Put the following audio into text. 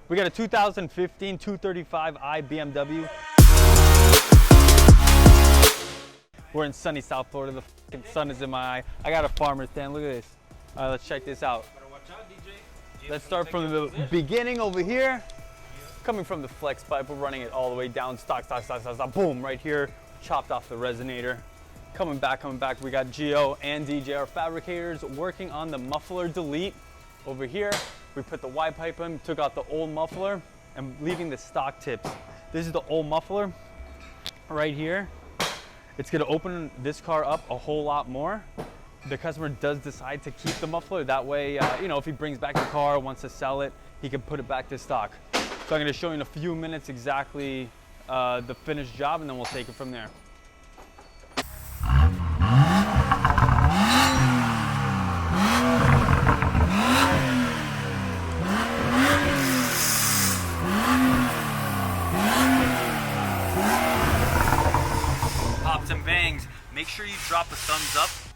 We got a 2015 235i BMW. We're in sunny South Florida. The fucking sun is in my eye. I got a farmer's stand. Look at this. All right, let's check this out. Let's start from the beginning over here. Coming from the flex pipe, we're running it all the way down. Stock, boom, right here. Chopped off the resonator. Coming back, we got Gio and DJ, our fabricators, working on the muffler delete. Over here, we put the Y pipe in, took out the old muffler, and leaving the stock tips. This is the old muffler right here. It's gonna open this car up a whole lot more. The customer does decide to keep the muffler. That way, you know, if he brings back the car, wants to sell it, he can put it back to stock. So I'm gonna show you in a few minutes exactly the finished job, and then we'll take it from there. Pops and bangs. Make sure you drop a thumbs up